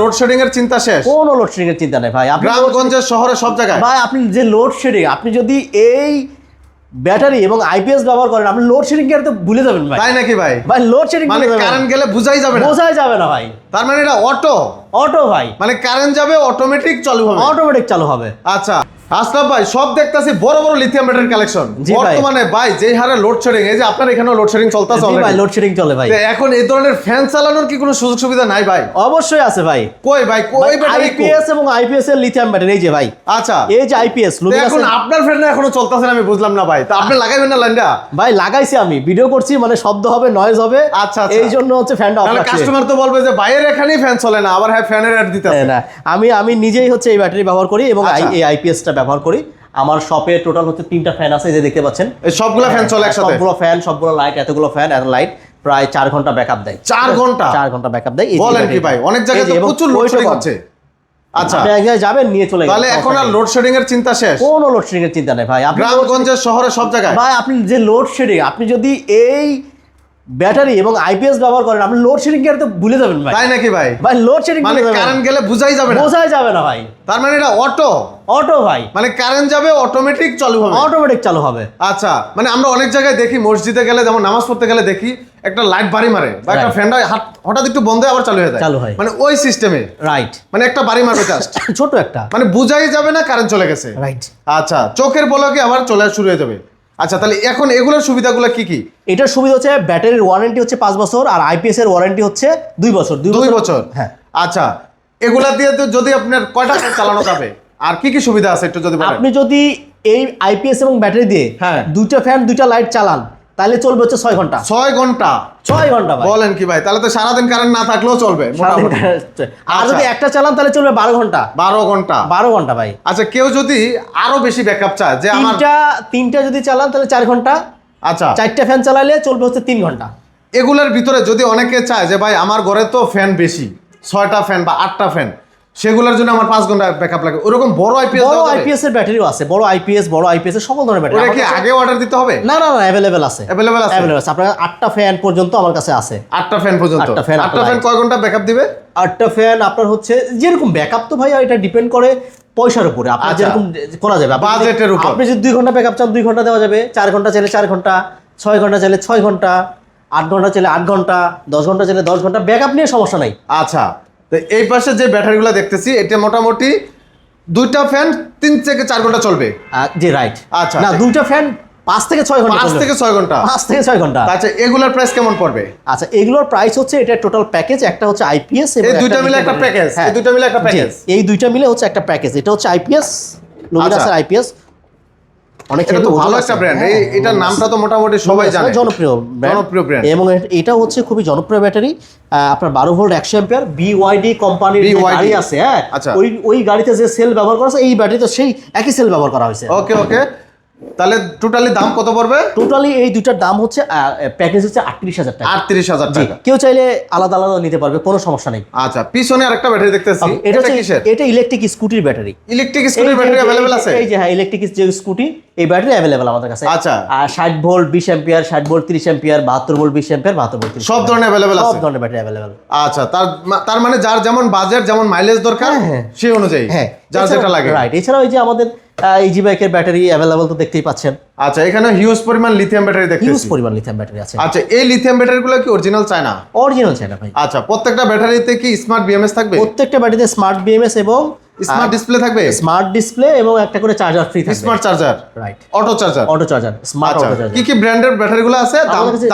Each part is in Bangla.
লোডশেডিং এর চিন্তা শেষ, কোনো লোডশেডিং এর চিন্তা নেই ভাই। আপনি গ্রামগঞ্জে শহরে সব জায়গায় ভাই আপনি যে লোডশেডিং, আপনি যদি এই ব্যাটারি এবং আইপিএস ব্যবহার করেন, আপনি লোডশেডিং এর তো ভুলে যাবেন ভাই। তাই নাকি ভাই? ভাই লোডশেডিং মানে কারেন্ট গেলে বোঝাই যাবে না, বোঝাই যাবে না ভাই। তার মানে এটা অটো ভাই, মানে কারেন্ট যাবে অটোমেটিক চালু হবে, অটোমেটিক চালু হবে। আচ্ছা আশরাফ ভাই, সব দেখতাছি বড় বড় লিথিয়াম ব্যাটারি কালেকশন জি ভাই। বর্তমানে ভাই যে হারে লোডশেডিং, এই যে আপনার এখানেও লোডশেডিং চলতেছে জি ভাই, লোডশেডিং চলে ভাই। এখন এই ধরনের ফ্যান চালানোর কি কোনো সুযোগ সুবিধা নাই ভাই? অবশ্যই আছে ভাই। কই ভাই, কই ব্যাটারি? আইপিএস এবং আইপিএস এর লিথিয়াম ব্যাটারি, এই যে ভাই। আচ্ছা, এই যে আইপিএস এখন আপনার ফ্যান এখনো চলতেছে না, আমি বুঝলাম না ভাই। তা আপনি লাগাইবেন না লাইনটা? ভাই লাগাইছি, আমি ভিডিও করছি, মানে শব্দ হবে, নয়েজ হবে। আচ্ছা, এই জন্য হচ্ছে ফ্যানটা অফ তাহলে রাখছি। কাস্টমার তো বলবে যে ভাইয়ের এখানেই ফ্যান চলে না, আবার হ্যাঁ ফ্যানের অ্যাড দিতেছে। না, আমি নিজেই হচ্ছে এই ব্যাটারি ব্যবহার করি এবং এই আইপিএসটা ব্যবহার করি। আমার শপে টোটাল হচ্ছে 3টা ফ্যান আছে, এই যে দেখতে পাচ্ছেন। এই সবগুলো ফ্যান চলে একসাথে? সবগুলো ফ্যান, সবগুলো লাইট, এতগুলো ফ্যান এত লাইট প্রায় 4 ঘন্টা ব্যাকআপ দেয়। 4 ঘন্টা? 4 ঘন্টা ব্যাকআপ দেয়। বলেন কি ভাই? অনেক জায়গায় তো প্রচুর লোডশেডিং হচ্ছে। আচ্ছা, আপনি এক জায়গায় যাবেন, নিয়ে চলে গেলেন। তাহলে এখন আর লোডশেডিং এর চিন্তা শেষ, কোনো লোডশেডিং এর চিন্তা নেই ভাই। আপনি গ্রামগঞ্জে শহরে সব জায়গায় ভাই, আপনি যে লোডশেডিং, আপনি যদি এই ব্যাটারি এবং আইপিএস ব্যবহার করেন, আপনি লোডশেডিং এর তো ভুলে যাবেন ভাই। তাই নাকি ভাই? ভাই লোডশেডিং মানে কারেন্ট গেলে বোঝাই যাবে না, বোঝাই যাবে না ভাই। তার মানে এটা অটো ভাই, মানে কারেন্ট যাবে অটোমেটিক চালু হবে, অটোমেটিক চালু হবে। আচ্ছা, মানে আমরা অনেক জায়গায় দেখি, মসজিদে গেলে যেমন নামাজ পড়তে গেলে দেখি একটা লাইট বাড়ি মারে বা একটা ফ্যানটা হঠাৎ একটু বন্ধ হয়ে আবার চালু হয়ে যায়, চালু হয়, মানে ওই সিস্টেমে। রাইট, মানে একটা বাড়ি মারবে জাস্ট, ছোট একটা, মানে বুঝাই যাবে না কারেন্ট চলে গেছে। রাইট। আচ্ছা, চোখের পলকে আবার চলে শুরু হয়ে যাবে। আচ্ছা, তাহলে এখন এগুলোর সুবিধাগুলো কি কি? এটার সুবিধা হচ্ছে ব্যাটারির ওয়ারেন্টি হচ্ছে 5 বছর, আর আইপিএস এর ওয়ারেন্টি হচ্ছে 2 বছর। 2 বছর, হ্যাঁ। আচ্ছা, এগুলা দিয়ে তো যদি আপনার কয়টা ফ্যান চালানো যাবে আর কি কি সুবিধা আছে একটু যদি বলেন। আপনি যদি এই আইপিএস এবং ব্যাটারি দিয়ে হ্যাঁ 2টা ফ্যান 2টা লাইট চালান, তাহলে চলবে হচ্ছে 6 ঘন্টা। 6 ঘন্টা? 6 ঘন্টা ভাই। বলেন কি ভাই? তাহলে তো সারাদিন কারেন্ট না থাকলেও চলবে মোটামুটি। আর যদি একটা চালান তাহলে চলবে 12 ঘন্টা। 12 ঘন্টা? 12 ঘন্টা ভাই। আচ্ছা, কেউ যদি আরো বেশি ব্যাকআপ চায়, যে আমার তিনটা যদি চালান তাহলে 4 ঘন্টা। আচ্ছা, 4টা ফ্যান চালালে চলবে হচ্ছে 3 ঘন্টা। এগুলোর ভিতরে যদি অনেকে চায় যে ভাই আমার ঘরে তো ফ্যান বেশি, 6টা ফ্যান বা 8টা ফ্যান, সেগুলোর জন্য আমার 5 ঘন্টা ব্যাকআপ লাগে, ওরকম বড় আইপিএস বড় আইপিএস এর ব্যাটারিও আছে, বড় আইপিএস এর সকল ধরনের ব্যাটারি। ওটা কি আগে অর্ডার দিতে হবে? না, अवेलेबल আছে। अवेलेबल আছে? अवेलेबल আছে। আপনার 8টা ফ্যান পর্যন্ত আমার কাছে আছে। 8টা ফ্যান পর্যন্ত? 8টা ফ্যান কয় ঘন্টা ব্যাকআপ দিবে? 8টা ফ্যান আপনার হচ্ছে যেরকম ব্যাকআপ, তো ভাই এটা ডিপেন্ড করে পয়সার উপরে, আপনার যেরকম করা যাবে, বাজেটের উপর। আপনি যদি 2 ঘন্টা ব্যাকআপ চান 2 ঘন্টা দেওয়া যাবে, 4 ঘন্টা চাইলে 4 ঘন্টা, 6 ঘন্টা চাইলে 6 ঘন্টা, 8 ঘন্টা চাইলে 8 ঘন্টা, 10 ঘন্টা চাইলে 10 ঘন্টা, ব্যাকআপ নিয়ে সমস্যা নাই। আচ্ছা, তো এই পাশে যে ব্যাটারিগুলো দেখতেছি, এটা মোটামুটি 2টা ফ্যান 3 থেকে 4 ঘন্টা চলবে। জি রাইট। আচ্ছা, না 2টা ফ্যান 5 থেকে 6 ঘন্টা। 5 থেকে 6 ঘন্টা? 5 থেকে 6 ঘন্টা। আচ্ছা, এগুলোর প্রাইস কেমন পড়বে? আচ্ছা, এগুলোর প্রাইস হচ্ছে, এটা টোটাল প্যাকেজ, একটা হচ্ছে আইপিএস এবং এই দুইটা মিলে একটা প্যাকেজ? এই দুইটা মিলে একটা প্যাকেজ? এই দুইটা মিলে হচ্ছে একটা প্যাকেজ। এটা হচ্ছে আইপিএস, লুমিনাসের আইপিএস। অনেক এটা তো ভালো একটা ব্র্যান্ড, এটার নামটা তো মোটামুটি সবাই জানে, জনপ্রিয় ব্র্যান্ড। এবং এটা হচ্ছে খুবই জনপ্রিয় ব্যাটারি। আপনার 12 ভোল্ট 100 অ্যাম্পিয়ার বিওয়াইডি কোম্পানির গাড়ি আছে, হ্যাঁ, ওই গাড়িতে যে সেল ব্যবহার করা আছে, এই ব্যাটারিতে সেই একই সেল ব্যবহার করা হয়েছে। ওকে ওকে, তাহলে টোটালি দাম কত পড়বে? টোটালি এই দুইটার দাম হচ্ছে, প্যাকেজ হচ্ছে 38,000 টাকা। 38,000 টাকা? কেউ চাইলে আলাদা আলাদা নিতে পারবে, কোনো সমস্যা নেই। আচ্ছা, পিছনে আরেকটা ব্যাটারি দেখতেছি, এটা কিসের? এটা ইলেকট্রিক স্কুটির ব্যাটারি। ইলেকট্রিক স্কুটির ব্যাটারি अवेलेबल আছে? এই যে হ্যাঁ, ইলেকট্রিক যে স্কুটি, এই ব্যাটারি अवेलेबल আমাদের কাছে। আচ্ছা, আর 60 volt 20 ampere, 60 volt 30 ampere, 72 volt 20 ampere, 72 volt 30, সব ধরনের अवेलेबल আছে? সব ধরনের ব্যাটারি अवेलेबल। আচ্ছা, তার মানে যার যেমন বাজেট, যেমন মাইলেজ দরকার, সেই অনুযায়ী যার যেটা লাগে। রাইট। এছাড়াও এই যে আমাদের ইজি বাইকের ব্যাটারি अवेलेबल তো দেখতেই পাচ্ছেন। আচ্ছা, এখানে হিউজ পরিমাণ লিথিয়াম ব্যাটারি দেখতেছি। হিউজ পরিমাণ লিথিয়াম ব্যাটারি আছে। আচ্ছা, এই লিথিয়াম ব্যাটারিগুলো কি অরিজিনাল চায়না? অরিজিনাল চায়না ভাই। আচ্ছা, প্রত্যেকটা ব্যাটারিতে কি স্মার্ট বিএমএস থাকবে? প্রত্যেকটা ব্যাটারিতে স্মার্ট বিএমএস এবং স্মার্ট ডিসপ্লে থাকবে? স্মার্ট ডিসপ্লে এবং একটা করে চার্জার ফ্রি থাকবে। Smart charger? Right, auto charger? Auto charger, smart auto charger. কি কি ব্র্যান্ডের ব্যাটারিগুলো আছে,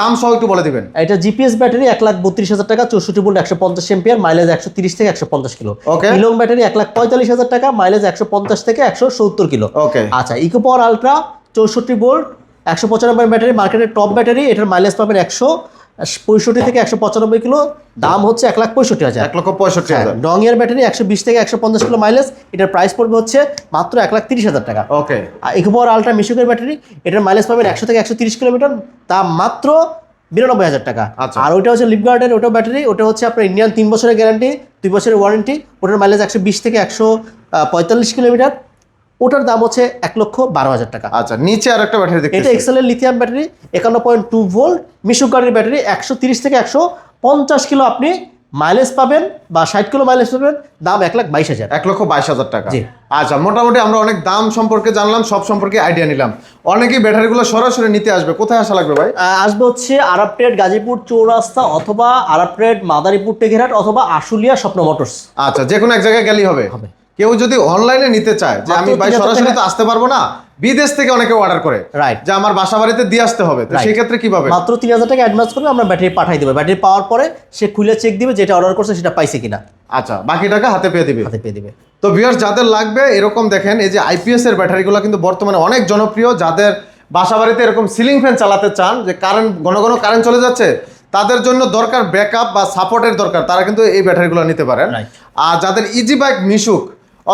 দাম সহ একটু বলে দিবেন। এটা জিপিএস ব্যাটারি 1,32,000 টাকা, 64 ভোল্ট 150 অ্যাম্পিয়ার, মাইলেজ 130 থেকে 150 কিলো। ওকে। ইলং ব্যাটারি 1,45,000 টাকা, মাইলেজ 150 থেকে 170 কিলো। ওকে। আচ্ছা, ইকো পাওয়ার আলট্রা 64 ভোল্ট 195 ব্যাটারি, মার্কেটের টপ ব্যাটারি, এটার মাইলেজ পাবেন 165 থেকে 195 কিলো, দাম হচ্ছে 1,65,000। 1,65,000। ডংয়ের ব্যাটারি 120 থেকে 150 কিলো মাইলেজ, এটার প্রাইস পড়বে হচ্ছে মাত্র 1,30,000 টাকা। ওকে। আর ইকো পাওয়ার আলট্রা মিশুকের ব্যাটারি, এটার মাইলেজ পাবেন 100 থেকে 130 কিলোমিটার, দাম মাত্র 92,000 টাকা। আর ওইটা হচ্ছে লিপগার্ডের ওটা ব্যাটারি, ওটা হচ্ছে আপনার ইন্ডিয়ান 3 বছরের গ্যারান্টি, 2 বছরের ওয়ারেন্টি, ওটার মাইলেজ 120 থেকে 145 কিলোমিটার, ওটার দাম হচ্ছে 1,12,000 টাকা। আচ্ছা, নিচে আরেকটা ব্যাটারি দেখতেছি, এটা এক্সেলের লিথিয়াম ব্যাটারি 51.2 ভোল্ট মিশুক গাড়ির ব্যাটারি, 130 থেকে 150 কিলো আপনি মাইলেজ পাবেন বা 60 কিলো মাইলেজ পাবেন, দাম 1,22,000। 1,22,000 টাকা। জি। আচ্ছা, মোটামুটি আমরা অনেক দাম সম্পর্কে জানলাম, সব সম্পর্কে আইডিয়া নিলাম। অনেকেই ব্যাটারিগুলো সরাসরি নিতে আসবে, কোথায় আসা লাগবে ভাই? আসবে হচ্ছে আরব ট্রেড গাজীপুর চৌরাস্তা, অথবা আরব ট্রেড মাদারীপুর টেকেরহাট, অথবা আশুলিয়া স্বপ্ন মোটরস। আচ্ছা, যে কোনো এক জায়গায় গেলেই হবে। কেউ যদি অনলাইনে নিতে চায় যে আমি মাত্র ভাই 3,000 সরাসরি টাকা। তো আসতে পারবো না, বিদেশ থেকে অনেকে অর্ডার করে রাইট। যে আমার বাসা বাড়িতে দিয়ে আসতে হবে, তো Right. সেই ক্ষেত্রে কিভাবে? মাত্র 3,000 টাকা অ্যাডভান্স করবে, আমরা ব্যাটারি পাঠাই দেবো। ব্যাটারি পাওয়ার পরে সে খুলে চেক দিবে, যেটা অর্ডার করছে সেটা পাইছে কিনা, আচ্ছা, বাকি টাকা হাতে পেয়ে দিবে। হাতে পেয়ে দিবে। তো ভিউয়ার্স, যাদের লাগবে এরকম দেখেন, এই যে আইপিএস এর ব্যাটারিগুলো কিন্তু বর্তমানে অনেক জনপ্রিয়। যাদের বাসা বাড়িতে এরকম সিলিং ফ্যান চালাতে চান, যে কারেন্ট ঘন ঘন কারেন্ট চলে যাচ্ছে, তাদের জন্য দরকার ব্যাকআপ বা সাপোর্টের দরকার, তারা কিন্তু এই ব্যাটারিগুলো নিতে পারেন। Right. আর যাদের ইজি বাইক মিশুক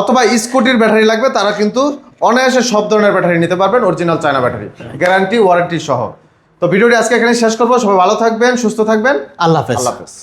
অথবা স্কুটির ব্যাটারি লাগবে, তারা কিন্তু অনায়াসে সব ধরনের ব্যাটারি নিতে পারবেন, original China battery, guarantee warranty সহ। তো ভিডিওটি আজকে এখানে শেষ করবো। সবাই ভালো থাকবেন, সুস্থ থাকবেন। আল্লাহ হাফেজ। আল্লাহ হাফেজ।